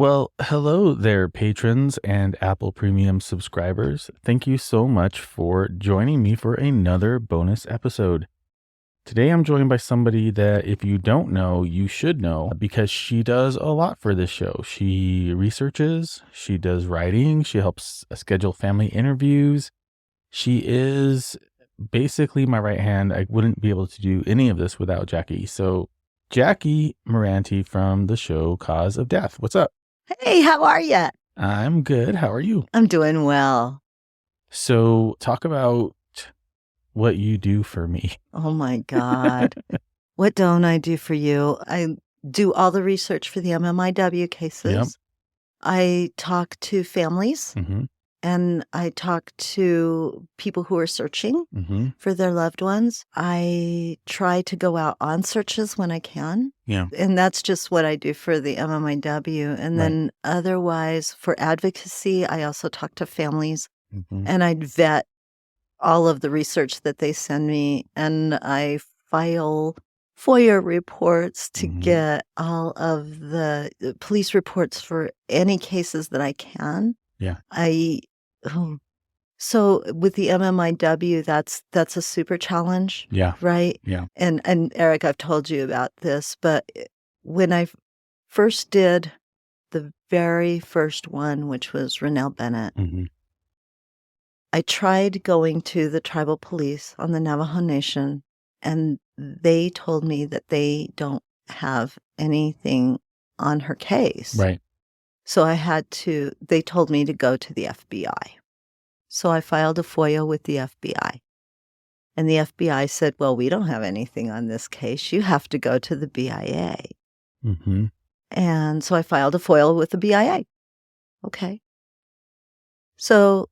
Well, hello there, patrons and Apple Premium subscribers. Thank you so much for joining me for another bonus episode. Today, I'm joined by somebody that if you don't know, you should know because she does a lot for this show. She researches, she does writing, she helps schedule family interviews. She is basically my right hand. I wouldn't be able to do any of this without Jackie. So Jackie Moranty from the show Cause of Death. What's up? Hey, how are you? I'm good. How are you? I'm doing well. So talk about what you do for me. Oh my God. What don't I do for you? I do all the research for the MMIW cases. Yep. I talk to families Mm-hmm. and I talk to people who are searching Mm-hmm. for their loved ones. I try to go out on searches when I can. Yeah. And that's just what I do for the MMIW. And then otherwise, for advocacy, I also talk to families Mm-hmm. and I vet all of the research that they send me. And I file FOIA reports to get all of the police reports for any cases that I can. Yeah. So with the MMIW, that's a super challenge. Yeah. Right? Yeah. And Eric, I've told you about this, but when I first did the very first one, which was Renelle Bennett, Mm-hmm. I tried going to the tribal police on the Navajo Nation, and they told me that they don't have anything on her case. Right. So they told me to go to the FBI. So I filed a FOIA with the FBI. And the FBI said, well, we don't have anything on this case. You have to go to the BIA. Mm-hmm. And so I filed a FOIA with the BIA. Okay. So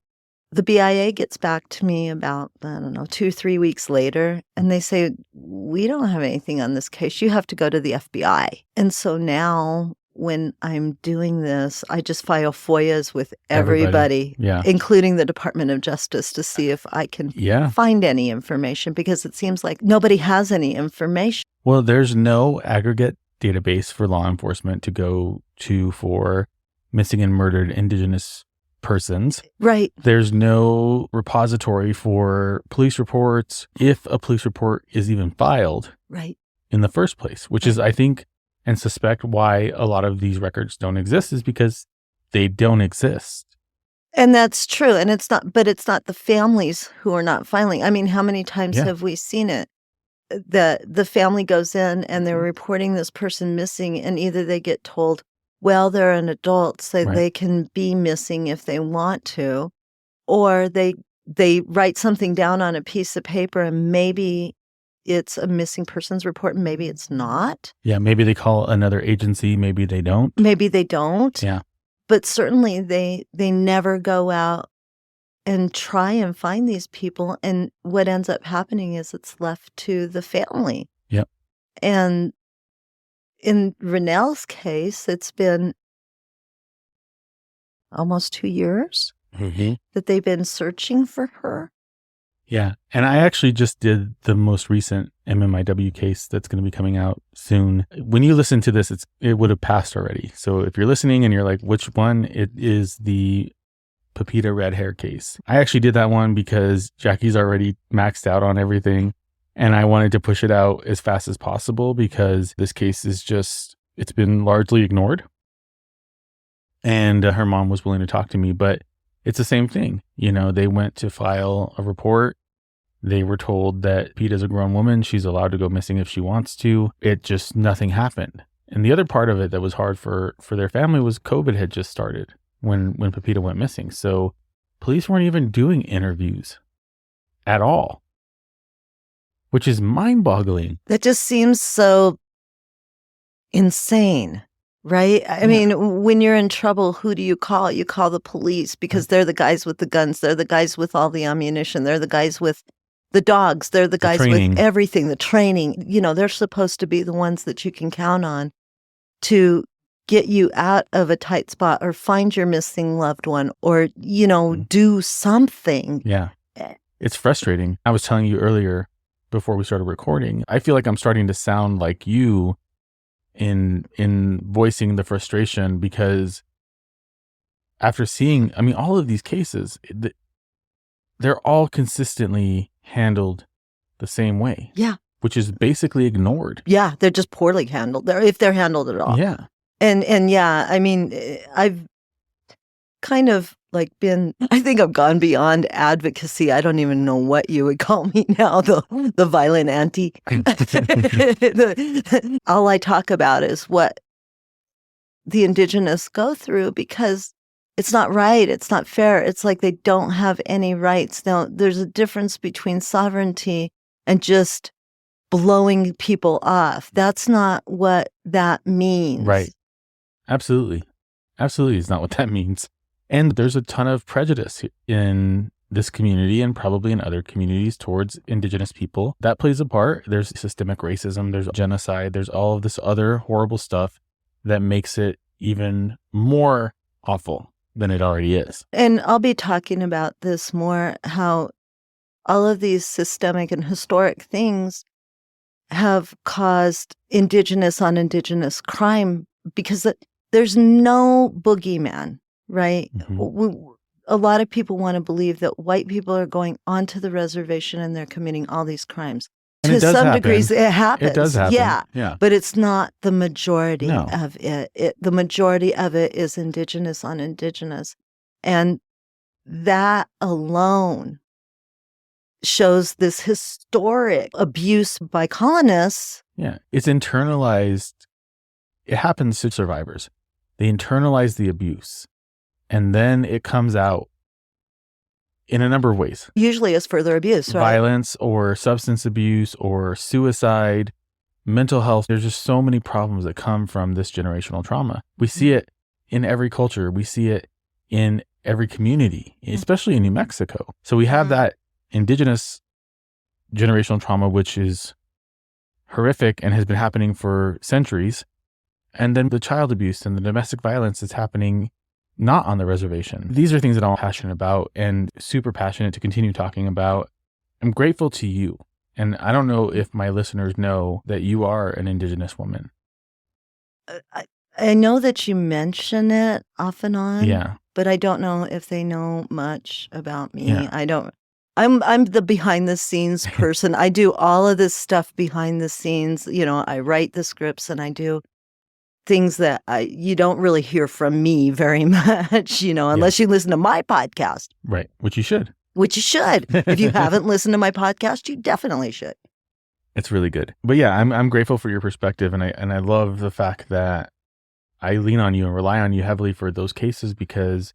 the BIA gets back to me about, 2 or 3 weeks later, and they say, we don't have anything on this case. You have to go to the FBI. And so now when I'm doing this, I just file FOIAs with everybody. Yeah. Including the Department of Justice, to see if I can find any information, because it seems like nobody has any information. Well, there's no aggregate database for law enforcement to go to for missing and murdered Indigenous persons. Right. There's no repository for police reports if a police report is even filed in the first place, which is, I think, and suspect why a lot of these records don't exist, is because they don't exist. And that's true. And it's not the families who are not filing. I mean, how many times have we seen it? The family goes in and they're reporting this person missing, and either they get told, well, they're an adult, so they can be missing if they want to, or they write something down on a piece of paper and maybe it's a missing persons report and maybe it's not. Yeah, maybe they call another agency, maybe they don't. Yeah. But certainly they never go out and try and find these people, and what ends up happening is it's left to the family. Yep. And in Renelle's case, it's been almost 2 years that they've been searching for her. Yeah. And I actually just did the most recent MMIW case that's going to be coming out soon. When you listen to this, it would have passed already. So if you're listening and you're like, which one? It is the Pepita red hair case. I actually did that one because Jackie's already maxed out on everything. And I wanted to push it out as fast as possible because this case is it's been largely ignored. And her mom was willing to talk to me, but it's the same thing. You know, they went to file a report. They were told that Peta's a grown woman. She's allowed to go missing if she wants to. Nothing happened. And the other part of it that was hard for their family was COVID had just started when Pepita went missing. So police weren't even doing interviews at all, which is mind-boggling. That just seems so insane, right? I mean, when you're in trouble, who do you call? You call the police because they're the guys with the guns. They're the guys with all the ammunition. They're the guys with the dogs. They're the guys with everything, the training. You know, they're supposed to be the ones that you can count on to get you out of a tight spot or find your missing loved one or, do something. Yeah. It's frustrating. I was telling you earlier before we started recording, I feel like I'm starting to sound like you in voicing the frustration, because after seeing, I mean, all of these cases, they're all consistently handled the same way. Yeah. Which is basically ignored. Yeah, they're just poorly handled. If they're handled at all. Yeah. And yeah, I mean, I've kind of like I think I've gone beyond advocacy. I don't even know what you would call me now, the violent auntie. All I talk about is what the Indigenous go through, because it's not right. It's not fair. It's like they don't have any rights. Now, there's a difference between sovereignty and just blowing people off. That's not what that means. Right. Absolutely. Absolutely is not what that means. And there's a ton of prejudice in this community and probably in other communities towards Indigenous people. That plays a part. There's systemic racism, there's genocide, there's all of this other horrible stuff that makes it even more awful than it already is. And I'll be talking about this more, how all of these systemic and historic things have caused Indigenous on Indigenous crime, because there's no boogeyman, right? Mm-hmm. A lot of people want to believe that white people are going onto the reservation and they're committing all these crimes. And to some degrees, it happens. It does happen. Yeah. But it's not the majority No. of it. The majority of it is Indigenous on Indigenous. And that alone shows this historic abuse by colonists. Yeah. It's internalized. It happens to survivors. They internalize the abuse, and then it comes out in a number of ways. Usually as further abuse, right? Violence or substance abuse or suicide, mental health. There's just so many problems that come from this generational trauma. We see it in every culture. We see it in every community, especially in New Mexico. So we have that Indigenous generational trauma, which is horrific and has been happening for centuries. And then the child abuse and the domestic violence is happening not on the reservation. These are things that I'm passionate about and super passionate to continue talking about. I'm grateful to you. And I don't know if my listeners know that you are an Indigenous woman. I know that you mention it off and on. Yeah. But I don't know if they know much about me. Yeah. I don't. I'm the behind the scenes person. I do all of this stuff behind the scenes. You know, I write the scripts and I do things that you don't really hear from me very much, you know, unless you listen to my podcast. Right. Which you should. Which you should. If you haven't listened to my podcast, you definitely should. It's really good. But yeah, I'm grateful for your perspective, and I love the fact that I lean on you and rely on you heavily for those cases, because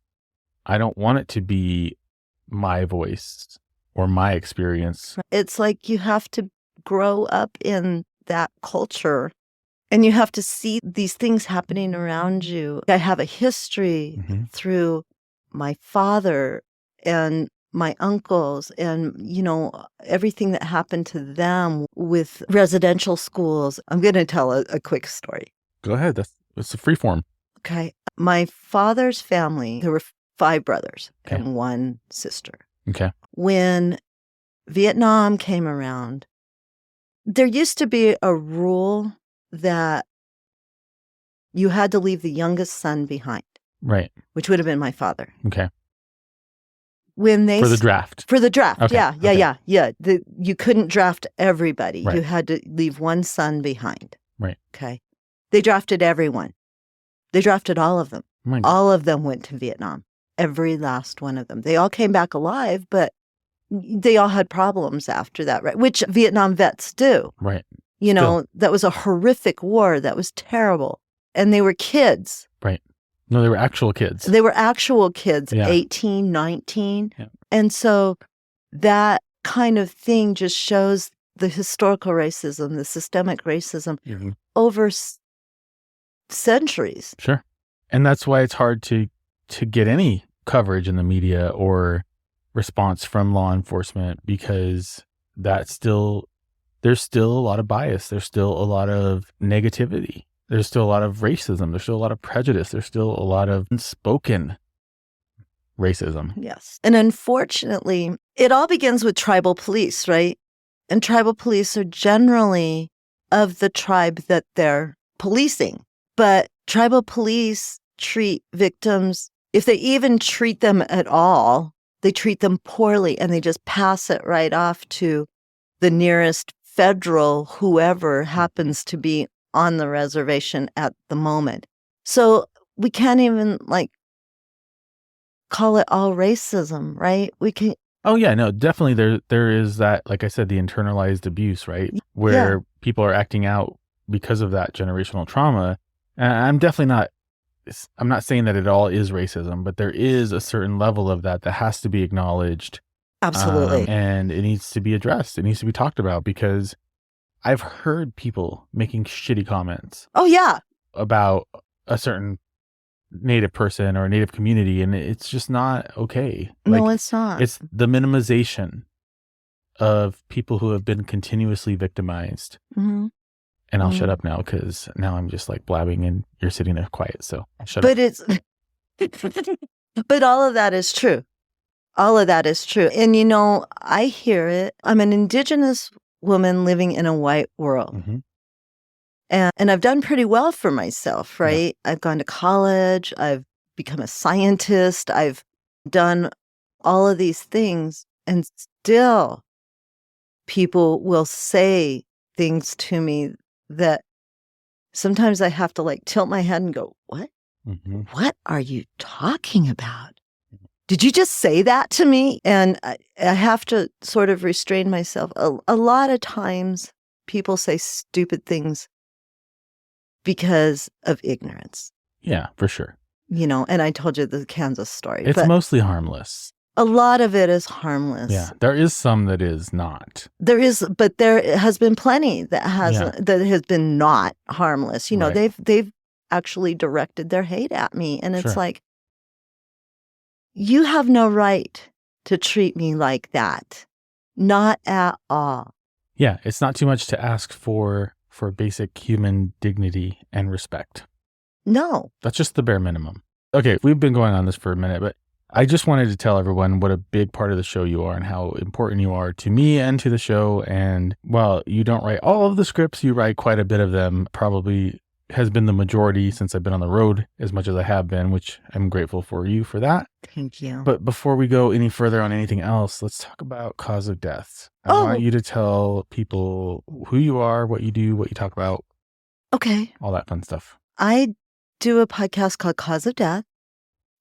I don't want it to be my voice or my experience. It's like you have to grow up in that culture and you have to see these things happening around you. I have a history through my father and my uncles and, you know, everything that happened to them with residential schools. I'm going to tell a quick story. Go ahead. It's a free form. Okay. My father's family, there were 5 brothers and 1 sister. Okay. When Vietnam came around, there used to be a rule that you had to leave the youngest son behind. Right. Which would have been my father. Okay. When they For the draft. For the draft. Okay. Yeah. You couldn't draft everybody. Right. You had to leave one son behind. Right. Okay. They drafted everyone. They drafted all of them. Oh my God. All of them went to Vietnam. Every last one of them. They all came back alive, but they all had problems after that, right? Which Vietnam vets do. Right. You know, that was a horrific war. That was terrible. And they were kids. Right. No, they were actual kids. They were actual kids, Yeah. 18, 19. Yeah. And so that kind of thing just shows the historical racism, the systemic racism over centuries. Sure. And that's why it's hard to get any coverage in the media or response from law enforcement, because there's still a lot of bias. There's still a lot of negativity. There's still a lot of racism. There's still a lot of prejudice. There's still a lot of unspoken racism. Yes. And unfortunately, it all begins with tribal police, right? And tribal police are generally of the tribe that they're policing. But tribal police treat victims, if they even treat them at all, they treat them poorly and they just pass it right off to the nearest federal, whoever happens to be on the reservation at the moment. So we can't even call it all racism, right? We can. Oh yeah, no, definitely there is that, like I said, the internalized abuse, right? Where people are acting out because of that generational trauma. And I'm not saying that it all is racism, but there is a certain level of that has to be acknowledged. Absolutely. And it needs to be addressed. It needs to be talked about, because I've heard people making shitty comments. Oh yeah. About a certain Native person or Native community, and it's just not okay. No, it's not. It's the minimization of people who have been continuously victimized. Mm-hmm. And I'll shut up now, because now I'm just blabbing and you're sitting there quiet. So I'll shut up. But all of that is true. All of that is true. And I hear it. I'm an Indigenous woman living in a white world. Mm-hmm. And I've done pretty well for myself, right? Yeah. I've gone to college. I've become a scientist. I've done all of these things. And still, people will say things to me that sometimes I have to tilt my head and go, what? Mm-hmm. What are you talking about? Did you just say that to me? And I have to sort of restrain myself. A lot of times people say stupid things because of ignorance. Yeah, for sure. And I told you the Kansas story. It's mostly harmless. A lot of it is harmless. Yeah, there is some that is not. There is, but there has been plenty that has been not harmless. Right. They've actually directed their hate at me, and it's you have no right to treat me like that. Not at all. Yeah, it's not too much to ask for basic human dignity and respect. No. That's just the bare minimum. Okay, we've been going on this for a minute, but I just wanted to tell everyone what a big part of the show you are and how important you are to me and to the show. And while you don't write all of the scripts, you write quite a bit of them. Probably has been the majority since I've been on the road as much as I have been, which I'm grateful for you for that. Thank you. But before we go any further on anything else, let's talk about cause of death. I want you to tell people who you are, what you do, what you talk about. Okay. All that fun stuff. I do a podcast called Cause of Death.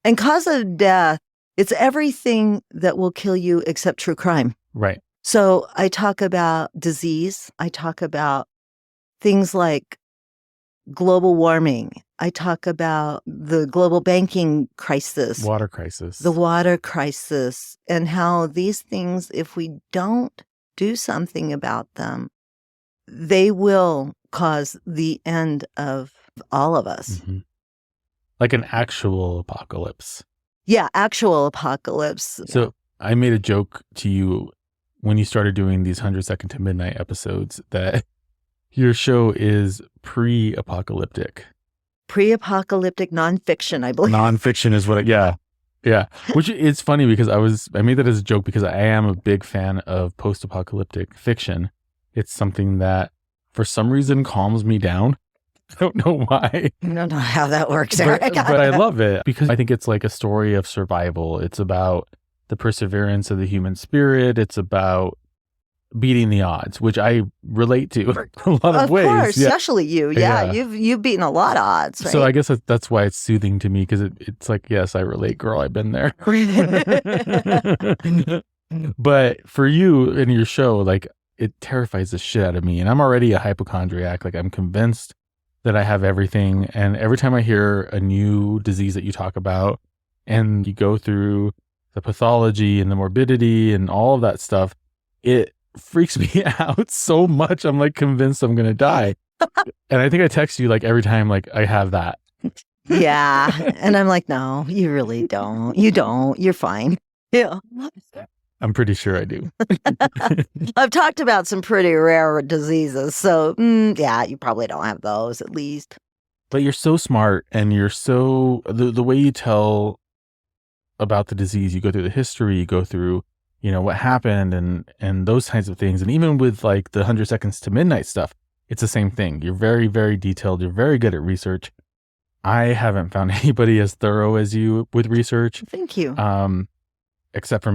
And cause of death, it's everything that will kill you except true crime. Right. So I talk about disease. I talk about things like global warming. I talk about the global banking crisis. Water crisis. The water crisis. And how these things, if we don't do something about them, they will cause the end of all of us. Mm-hmm. Like an actual apocalypse. Yeah, actual apocalypse. So I made a joke to you when you started doing these 100 Second to Midnight episodes that your show is pre-apocalyptic. Pre-apocalyptic nonfiction, I believe. Nonfiction is what yeah. Which it's funny because I made that as a joke because I am a big fan of post-apocalyptic fiction. It's something that for some reason calms me down. I don't know why. I don't know how that works, Eric. But I love it because I think it's like a story of survival. It's about the perseverance of the human spirit. It's about beating the odds, which I relate to in a lot of ways. Of course, especially you. Yeah, you've beaten a lot of odds, right? So I guess that's why it's soothing to me because it's like, yes, I relate, girl. I've been there. But for you and your show, like it terrifies the shit out of me. And I'm already a hypochondriac. Like I'm convinced that I have everything. And every time I hear a new disease that you talk about and you go through the pathology and the morbidity and all of that stuff, it freaks me out so much. I'm like convinced I'm going to die. And I think I text you like every time like I have that. Yeah. And I'm like, no, you really don't. You don't. You're fine. Yeah. I'm pretty sure I do. I've talked about some pretty rare diseases. So, yeah, you probably don't have those at least. But you're so smart and you're so, the way you tell about the disease, you go through the history, you go through, what happened and those kinds of things. And even with like the 100 Seconds to Midnight stuff, it's the same thing. You're very, very detailed. You're very good at research. I haven't found anybody as thorough as you with research. Thank you. Except for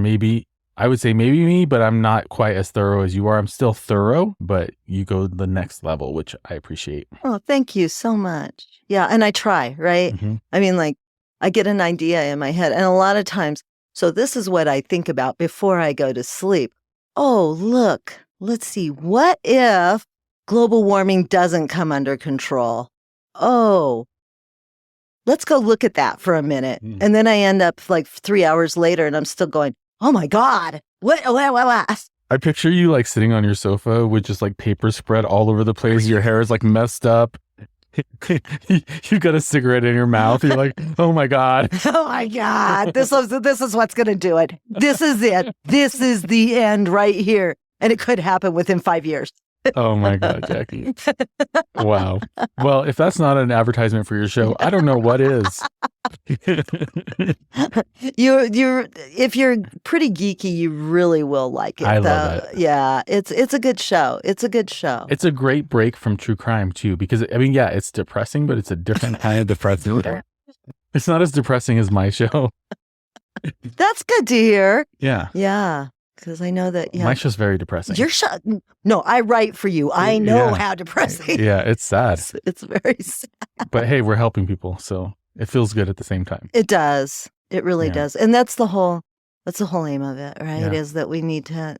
I would say maybe me, but I'm not quite as thorough as you are. I'm still thorough, but you go the next level, which I appreciate. Oh, thank you so much. Yeah. And I try, right? Mm-hmm. I mean, like, I get an idea in my head, and a lot of times, so this is what I think about before I go to sleep. Oh, look, let's see. What if global warming doesn't come under control? Oh, let's go look at that for a minute. And then I end up like 3 hours later and I'm still going, oh my God, what? I picture you like sitting on your sofa with just like paper spread all over the place. Your hair is like messed up. You've got a cigarette in your mouth. You're like, oh my God. Oh my God. This is what's going to do it. This is it. This is the end right here. And it could happen within 5 years. Oh my God, Jackie. Wow. Well, if that's not an advertisement for your show, I don't know what is. If you're pretty geeky, you really will like it. I love it. Yeah, it's a good show. It's a good show. It's a great break from true crime too, because I mean, yeah, it's depressing, but it's a different kind of depressing. It's not as depressing as my show. That's good to hear. Yeah. Yeah. Because I know that, my show's very depressing. Your show, no, I write for you. I know how depressing. Yeah, it's sad. It's very sad. But hey, we're helping people, so it feels good at the same time. It does. It really does. And that's the whole aim of it, right? Yeah. Is that we need to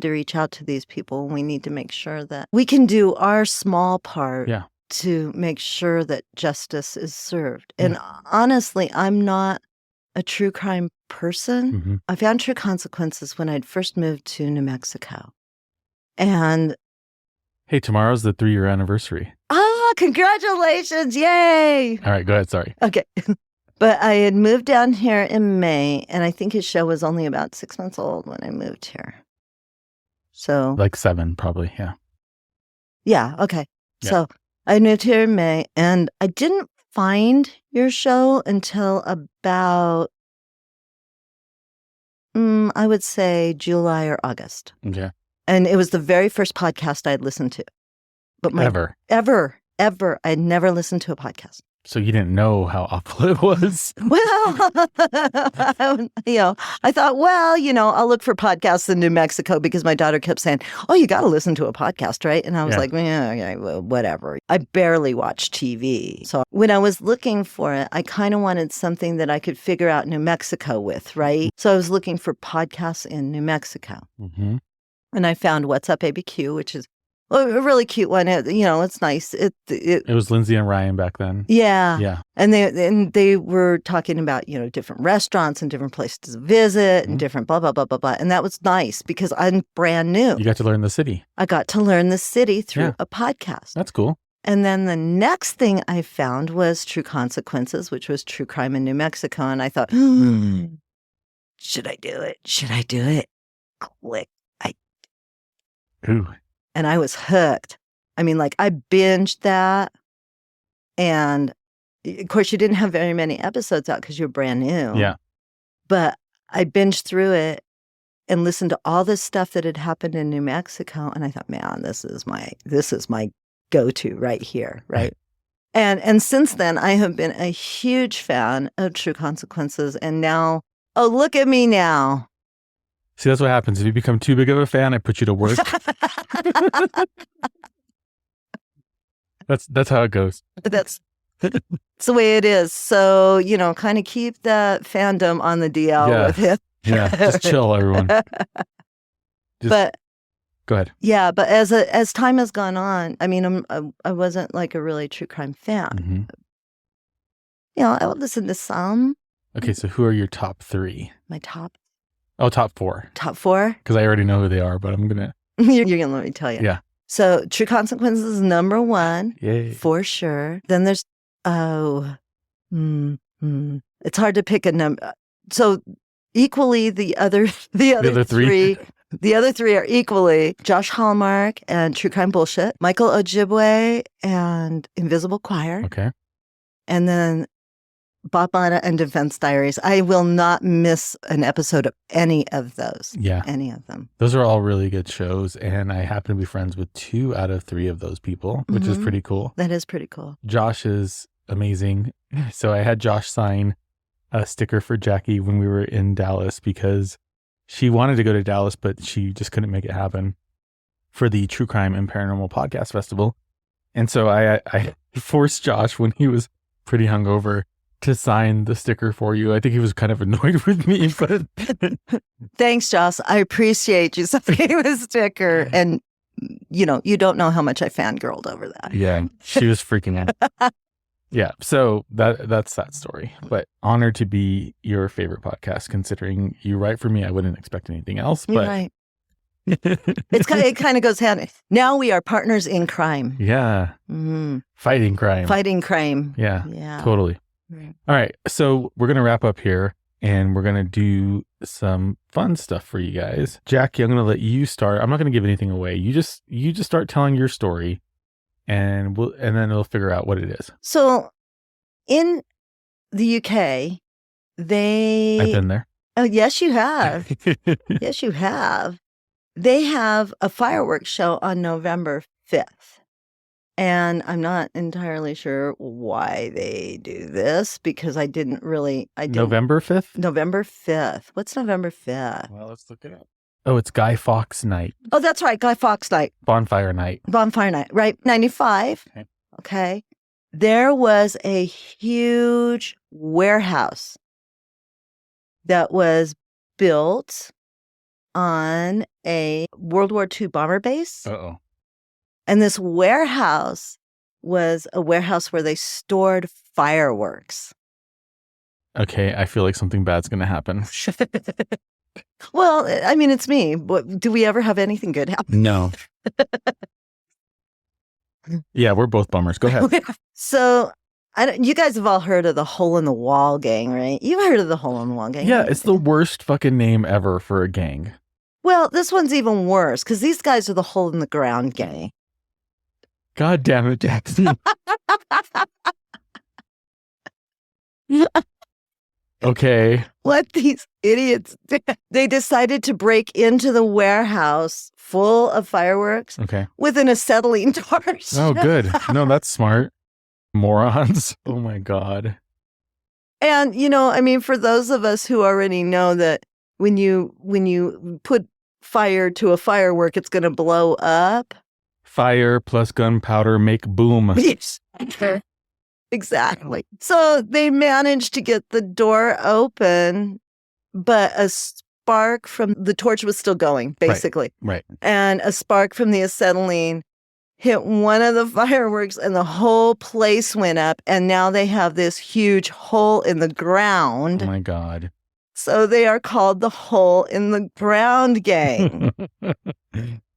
reach out to these people. We need to make sure that we can do our small part to make sure that justice is served. And honestly, I'm not a true crime person. Mm-hmm. I found True Consequences when I'd first moved to New Mexico. And hey, tomorrow's the 3-year anniversary. Oh, congratulations. Yay. All right, go ahead. Sorry. Okay. But I had moved down here in May, and I think his show was only about 6 months old when I moved here. So like 7, probably. Yeah. Yeah. Okay. Yeah. So I moved here in May, and I didn't find your show until about, I would say July or August. Okay. And it was the very first podcast I'd listened to. But ever. I'd never listened to a podcast. So you didn't know how awful it was? Well, I thought, I'll look for podcasts in New Mexico because my daughter kept saying, oh, you got to listen to a podcast, right? And I was like, well, whatever. I barely watch TV. So when I was looking for it, I kind of wanted something that I could figure out New Mexico with, right? So I was looking for podcasts in New Mexico. Mm-hmm. And I found What's Up ABQ, which is a really cute one. It's nice. It was Lindsay and Ryan back then. Yeah. Yeah. And they were talking about, different restaurants and different places to visit and different blah, blah, blah, blah, blah. And that was nice because I'm brand new. You got to learn the city. I got to learn the city through a podcast. That's cool. And then the next thing I found was True Consequences, which was true crime in New Mexico. And I thought, should I do it? Should I do it? Click. Ooh. And I was hooked. I mean, I binged that. And of course, you didn't have very many episodes out because you're brand new. Yeah. But I binged through it and listened to all this stuff that had happened in New Mexico. And I thought, man, this is my go-to right here. Right. And since then, I have been a huge fan of True Consequences. And now, oh, look at me now. See, that's what happens. If you become too big of a fan, I put you to work. That's how it goes. That's the way it is. So, kind of keep that fandom on the DL with it. Yeah, just chill, everyone. But go ahead. Yeah, but as time has gone on, I mean, I wasn't like a really true crime fan. Mm-hmm. I would listen to some. Okay, so who are your top 3? My top? Oh, top 4. Top 4? Because I already know who they are, but I'm gonna. You're gonna let me tell you. Yeah. So True Consequences is number 1. Yay. For sure. Then there's it's hard to pick a number. So equally the other 3. The other 3 are equally Josh Hallmark and True Crime Bullshit, Michael Ojibwe and Invisible Choir. Okay. And then Bob and Defense Diaries. I will not miss an episode of any of those. Yeah. Any of them. Those are all really good shows. And I happen to be friends with 2 out of 3 of those people, which is pretty cool. That is pretty cool. Josh is amazing. So I had Josh sign a sticker for Jackie when we were in Dallas because she wanted to go to Dallas, but she just couldn't make it happen for the True Crime and Paranormal Podcast Festival. And so I forced Josh when he was pretty hungover to sign the sticker for you. I think he was kind of annoyed with me, but thanks, Josh. I appreciate you signing the sticker. And you don't know how much I fangirled over that. Yeah, she was freaking out. Yeah, so that's that story. But honored to be your favorite podcast, considering you write for me. I wouldn't expect anything else. You're but right. It kind of goes hand. Now we are partners in crime. Yeah. Fighting crime. Fighting crime. Yeah. Totally. Right. All right. So we're going to wrap up here and we're going to do some fun stuff for you guys. Jackie, I'm going to let you start. I'm not going to give anything away. You just start telling your story and then we'll figure out what it is. So in the UK, I've been there. Oh, yes, you have. Yes, you have. They have a fireworks show on November 5th. And I'm not entirely sure why they do this because I didn't. November 5th? November 5th. What's November 5th? Well, let's look it up. Oh, it's Guy Fawkes Night. Oh, that's right. Guy Fawkes Night. Bonfire Night. Bonfire Night, right? 95. Okay. There was a huge warehouse that was built on a World War II bomber base. Uh-oh. And this warehouse was a warehouse where they stored fireworks. Okay, I feel like something bad's going to happen. Well, I mean, it's me. But do we ever have anything good happen? No. Yeah, we're both bummers. Go ahead. So, you guys have all heard of the Hole in the Wall gang, right? You've heard of the Hole in the Wall gang. Yeah, it's the worst fucking name ever for a gang. Well, this one's even worse because these guys are the Hole in the Ground gang. God damn it, Jackson. Okay. What these idiots did. They decided to break into the warehouse full of fireworks with an acetylene torch. Oh, good. No, that's smart. Morons. Oh, my God. And, I mean, for those of us who already know that when you put fire to a firework, it's going to blow up. Fire plus gunpowder make boom. Yes. Exactly. So they managed to get the door open, but a spark from the torch was still going, basically. Right. And a spark from the acetylene hit one of the fireworks and the whole place went up. And now they have this huge hole in the ground. Oh, my God. So they are called the Hole in the Ground gang.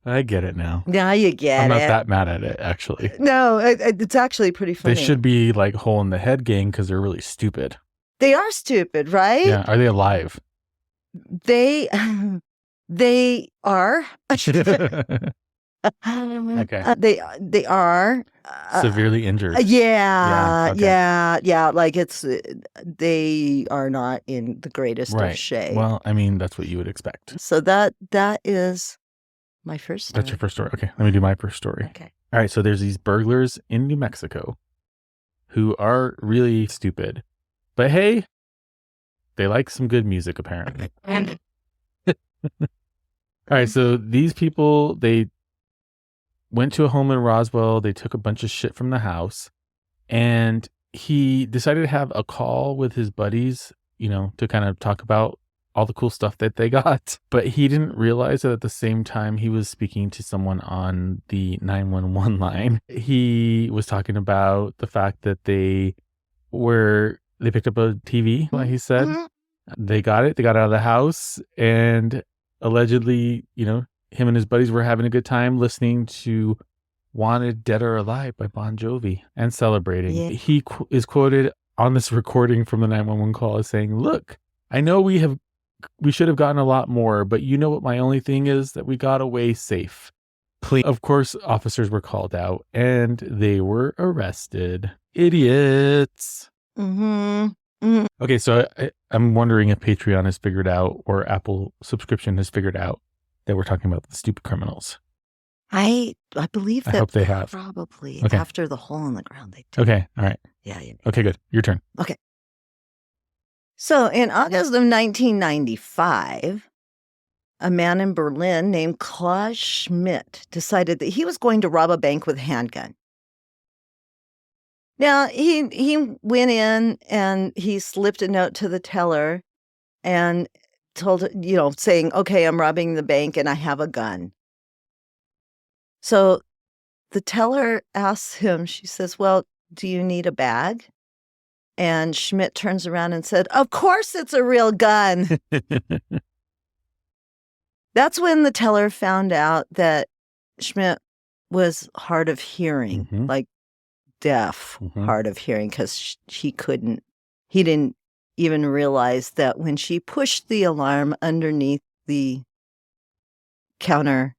I get it now. Now you get it. I'm not that mad at it, actually. No, it's actually pretty funny. They should be like Hole in the Head gang because they're really stupid. They are stupid, right? Yeah. Are they alive? They are. Okay. They are. Severely injured. Yeah. Like they are not in the greatest of shape. Well, I mean, that's what you would expect. So that is my first story. That's your first story. Okay, let me do my first story. Okay. All right, so there's these burglars in New Mexico who are really stupid. But hey, they like some good music, apparently. All right, so these people, they went to a home in Roswell. They took a bunch of shit from the house. And he decided to have a call with his buddies, to kind of talk about all the cool stuff that they got. But he didn't realize that at the same time he was speaking to someone on the 911 line. He was talking about the fact that they picked up a TV, like he said. Mm-hmm. They got it. They got out of the house. And allegedly, him and his buddies were having a good time listening to Wanted Dead or Alive by Bon Jovi and celebrating. Yeah. He is quoted on this recording from the 911 call as saying, "Look, I know we should have gotten a lot more, but you know what my only thing is? That we got away safe." Of course, officers were called out and they were arrested. Idiots. Mm-hmm. Mhm. Okay, so I'm wondering if Patreon has figured out, or Apple subscription has figured out, that we're talking about the stupid criminals. I believe I that hope they have. probably Okay. after the hole in the ground they did. Okay, all right. Yeah. Okay, good. Your turn. Okay. So in August of 1995, a man in Berlin named Klaus Schmidt decided that he was going to rob a bank with a handgun. Now, he went in and he slipped a note to the teller and told, saying, okay, I'm robbing the bank and I have a gun. So the teller asks him, she says, well, do you need a bag? And Schmidt turns around and said, of course it's a real gun. That's when the teller found out that Schmidt was hard of hearing, like deaf, hard of hearing, because he didn't even realize that when she pushed the alarm underneath the counter,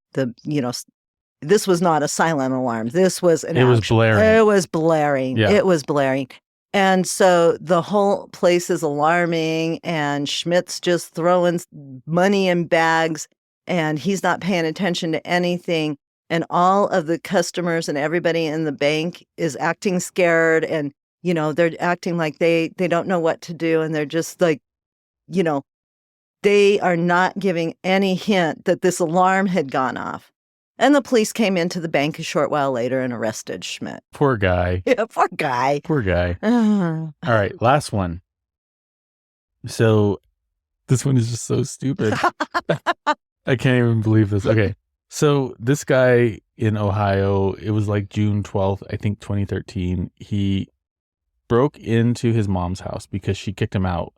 this was not a silent alarm. This was It was blaring. It was blaring. Yeah. It was blaring. And so the whole place is alarming, and Schmidt's just throwing money in bags, and he's not paying attention to anything. And all of the customers and everybody in the bank is acting scared, and, they're acting like they don't know what to do. And they're just like, they are not giving any hint that this alarm had gone off. And the police came into the bank a short while later and arrested Schmidt. Poor guy. Yeah, poor guy. Poor guy. All right, last one. So this one is just so stupid. I can't even believe this. Okay. So this guy in Ohio, it was like June 12th, I think 2013. He broke into his mom's house because she kicked him out.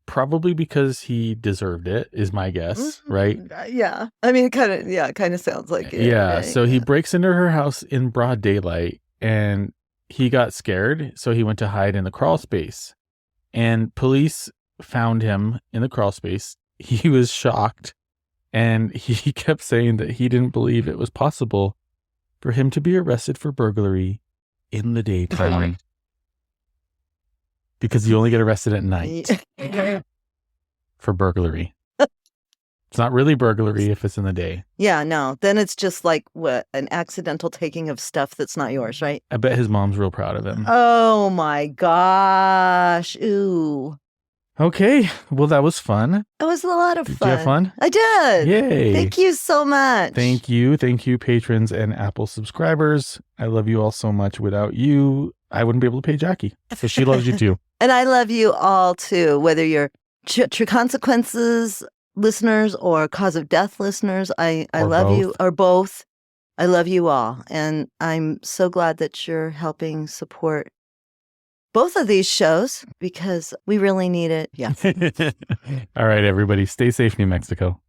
Probably because he deserved it, is my guess, right? Yeah. I mean, it kind of sounds like it. Yeah. Right? So he breaks into her house in broad daylight, and he got scared. So he went to hide in the crawl space, and police found him in the crawl space. He was shocked, and he kept saying that he didn't believe it was possible for him to be arrested for burglary in the daytime. Because you only get arrested at night for burglary. It's not really burglary if it's in the day. Yeah, no. Then it's just like an accidental taking of stuff that's not yours, right? I bet his mom's real proud of him. Oh my gosh. Ooh. Okay. Well, that was fun. It was a lot of fun. Did you have fun? I did. Yay. Thank you so much. Thank you. Thank you, patrons and Apple subscribers. I love you all so much. Without you, I wouldn't be able to pay Jackie. So she loves you too. And I love you all too, whether you're True Consequences listeners or Cause of Death listeners. I love both. you, or both. I love you all. And I'm so glad that you're helping support both of these shows because we really need it. Yeah. All right, everybody. Stay safe, New Mexico.